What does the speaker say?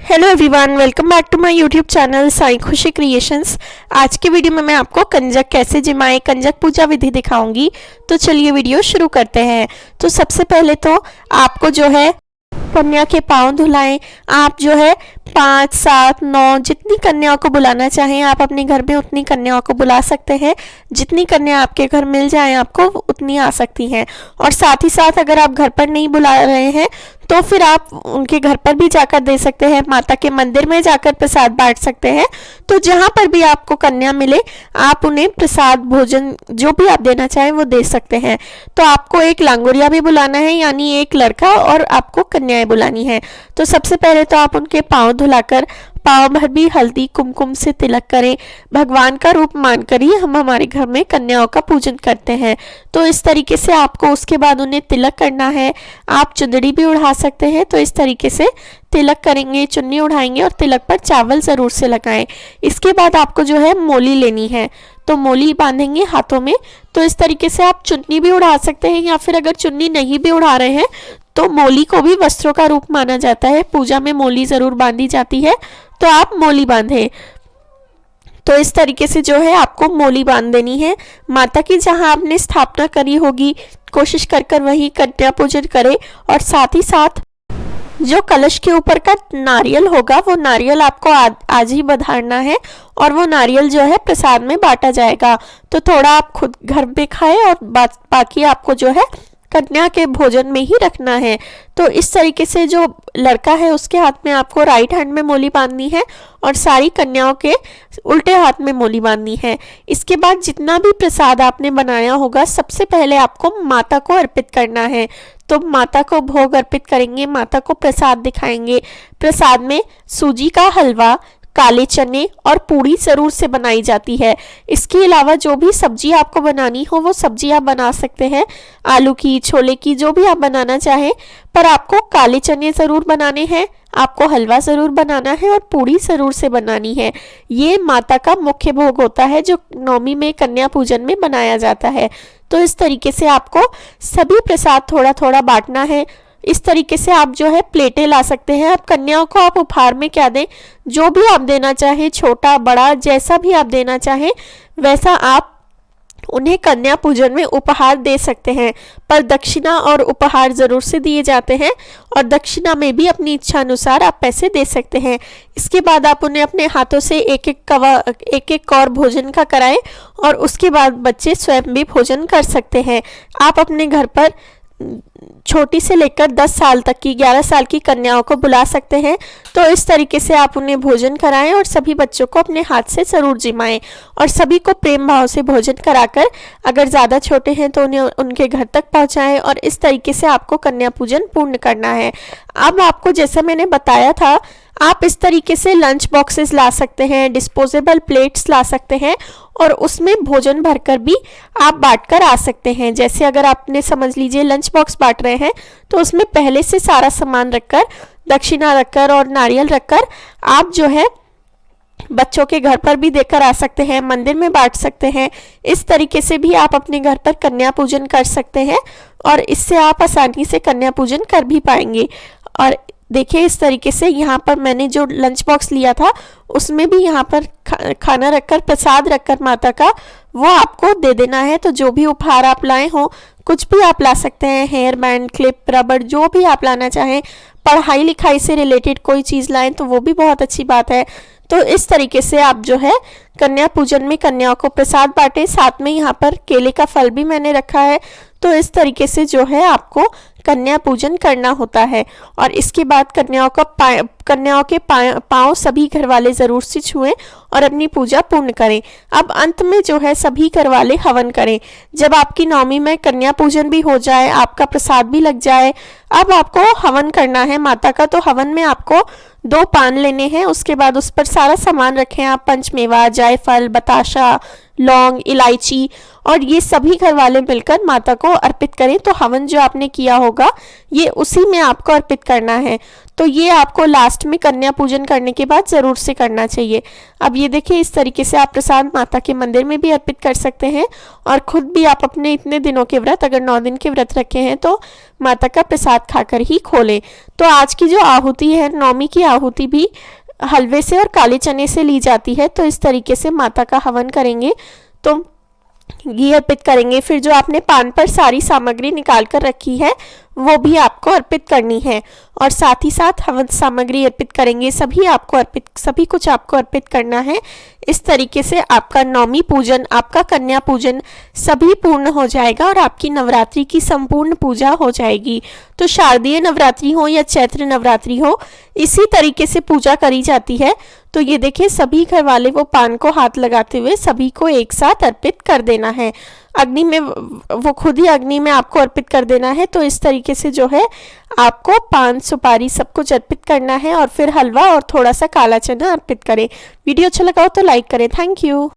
Hello everyone, welcome back to my YouTube channel Sai Khushi creations. आज की video में मैं आपको कंजक कैसे जिमाएं, कंजक पूजा विधि दिखाऊंगी। तो चलिए वीडियो शुरू करते हैं। तो सबसे पहले तो आपको जो है कन्या के पांव धुलाएं। आप जो है 5, 7, 9 जितनी कन्याओं को बुलाना चाहें आप अपने घर में उतनी कन्याओं को बुला सकते हैं। जितनी कन्या आपके घर मिल जाए आपको उतनी आ सकती हैं। और साथ ही साथ अगर आप घर पर नहीं बुला रहे हैं तो फिर आप उनके घर पर भी जाकर दे सकते हैं। माता के मंदिर में जाकर प्रसाद बांट सकते हैं। तो जहां पर भी आपको कन्या मिले आप उन्हें प्रसाद भोजन जो भी आप देना चाहें वो दे सकते हैं। तो आपको एक लांगोरिया भी बुलाना है, यानी एक लड़का, और आपको कन्याएं बुलानी है। तो सबसे पहले तो आप उनके पांव धुलाकर पांव भर भी हल्दी कुमकुम से तिलक करें। भगवान का रूप मानकर ही हम हमारे घर में कन्याओं का पूजन करते हैं। तो इस तरीके से आपको उसके बाद उन्हें तिलक करना है। आप चुंदड़ी भी उड़ा सकते हैं। तो इस तरीके से तिलक करेंगे, चुन्नी उड़ाएंगे और तिलक पर चावल जरूर से लगाएं। इसके बाद आपको जो है मोली लेनी है, तो मोली बांधेंगे हाथों में। तो इस तरीके से आप चुन्नी भी उड़ा सकते हैं, या फिर अगर चुन्नी नहीं भी उड़ा रहे हैं तो मोली को भी वस्त्रों का रूप माना जाता है। पूजा में मोली जरूर बांधी जाती है, तो आप मोली बांधे। तो इस तरीके से जो है आपको मोली बांध देनी है। माता की जहां आपने स्थापना करी होगी कोशिश कर वही कन्या पूजन करें। और साथ ही साथ जो कलश के ऊपर का नारियल होगा वो नारियल आपको आज ही बधारना है, और वो नारियल जो है प्रसाद में बांटा जाएगा। तो थोड़ा आप खुद घर पे खाएं और बाकी आपको जो है कन्या के भोजन में ही रखना है। तो इस तरीके से जो लड़का है उसके हाथ में आपको राइट हैंड में मोली बांधनी है और सारी कन्याओं के उल्टे हाथ में मोली बांधनी है। इसके बाद जितना भी प्रसाद आपने बनाया होगा सबसे पहले आपको माता को अर्पित करना है। तो माता को भोग अर्पित करेंगे, माता को प्रसाद दिखाएंगे। प्रसाद में सूजी का हलवा, काले चने और पूड़ी जरूर से बनाई जाती है। इसके अलावा जो भी सब्जी आपको बनानी हो वो सब्जी आप बना सकते हैं, आलू की, छोले की, जो भी आप बनाना चाहें। पर आपको काले चने जरूर बनाने हैं, आपको हलवा जरूर बनाना है और पूड़ी जरूर से बनानी है। ये माता का मुख्य भोग होता है जो नवमी में कन्या पूजन में बनाया जाता है। तो इस तरीके से आपको सभी प्रसाद थोड़ा थोड़ा बांटना है। इस तरीके से आप जो है प्लेटें ला सकते हैं। आप कन्याओं को आप उपहार में क्या दें, जो भी आप देना चाहें, छोटा बड़ा जैसा भी आप देना चाहें वैसा आप उन्हें कन्या पूजन में उपहार दे सकते हैं। पर दक्षिणा और उपहार जरूर से दिए जाते हैं, और दक्षिणा में भी अपनी इच्छा अनुसार आप पैसे दे सकते हैं। इसके बाद आप उन्हें अपने हाथों से एक एक कौर भोजन का कराएं, और उसके बाद बच्चे स्वयं भी भोजन कर सकते हैं। आप अपने घर पर छोटी से लेकर 10 साल तक की, 11 साल की कन्याओं को बुला सकते हैं। तो इस तरीके से आप उन्हें भोजन कराएं और सभी बच्चों को अपने हाथ से जरूर जिमाएं, और सभी को प्रेम भाव से भोजन कराकर अगर ज़्यादा छोटे हैं तो उन्हें उनके घर तक पहुंचाएं। और इस तरीके से आपको कन्या पूजन पूर्ण करना है। अब आपको जैसा मैंने बताया था आप इस तरीके से लंच बॉक्सेस ला सकते हैं, डिस्पोजेबल प्लेट्स ला सकते हैं, और उसमें भोजन भरकर भी आप बांट कर आ सकते हैं। जैसे अगर आपने समझ लीजिए लंच बॉक्स बांट रहे हैं तो उसमें पहले से सारा सामान रखकर, दक्षिणा रखकर और नारियल रखकर आप जो है बच्चों के घर पर भी देकर आ सकते हैं, मंदिर में बांट सकते हैं। इस तरीके से भी आप अपने घर पर कन्या पूजन कर सकते हैं, और इससे आप आसानी से कन्या पूजन कर भी पाएंगे। और देखिए इस तरीके से यहाँ पर मैंने जो लंच बॉक्स लिया था उसमें भी यहाँ पर खाना रखकर, प्रसाद रखकर माता का वो आपको दे देना है। तो जो भी उपहार आप लाए हो, कुछ भी आप ला सकते हैं, हेयर बैंड, क्लिप, रबड़, जो भी आप लाना चाहें। पढ़ाई लिखाई से रिलेटेड कोई चीज़ लाएं तो वो भी बहुत अच्छी बात है। तो इस तरीके से आप जो है कन्या पूजन में कन्याओं को प्रसाद बांटें। साथ में यहाँ पर केले का फल भी मैंने रखा है। तो इस तरीके से जो है आपको कन्या पूजन करना होता है। और इसके बाद कन्याओं के पाँव सभी घर वाले जरूर से छुएं और अपनी पूजा पूर्ण करें। अब अंत में जो है सभी घर वाले हवन करें। जब आपकी नवमी में कन्या पूजन भी हो जाए, आपका प्रसाद भी लग जाए, अब आपको हवन करना है माता का। तो हवन में आपको 2 पान लेने हैं, उसके बाद उस पर सारा सामान रखें आप, पंचमेवा, जायफल, बताशा, लौंग, इलायची, और ये सभी घर वाले मिलकर माता को अर्पित करें। तो हवन जो आपने किया होगा ये उसी में आपको अर्पित करना है। तो ये आपको लास्ट में कन्या पूजन करने के बाद ज़रूर से करना चाहिए। अब ये देखिए, इस तरीके से आप प्रसाद माता के मंदिर में भी अर्पित कर सकते हैं और खुद भी आप अपने इतने दिनों के व्रत, अगर 9 दिन के व्रत रखे हैं तो माता का प्रसाद खाकर ही खोलें। तो आज की जो आहुति है, नौमी की आहुति भी हलवे से और काले चने से ली जाती है। तो इस तरीके से माता का हवन करेंगे तो घी अर्पित करेंगे। फिर जो आपने पान पर सारी सामग्री निकाल कर रखी है वो भी आपको अर्पित करनी है और साथ ही साथ हवन सामग्री अर्पित करेंगे। सभी कुछ आपको अर्पित करना है। इस तरीके से आपका नौमी पूजन, आपका कन्या पूजन सभी पूर्ण हो जाएगा और आपकी नवरात्रि की संपूर्ण पूजा हो जाएगी। तो शारदीय नवरात्रि हो या चैत्र नवरात्रि हो, इसी तरीके से पूजा करी जाती है। तो ये देखिए, सभी घर वाले वो पान को हाथ लगाते हुए सभी को एक साथ अर्पित कर देना है। अग्नि में, वो खुद ही अग्नि में आपको अर्पित कर देना है। तो इस तरीके से जो है आपको पान, सुपारी सब कुछ अर्पित करना है और फिर हलवा और थोड़ा सा काला चना अर्पित करें। वीडियो अच्छा लगा हो तो लाइक करें। Thank you.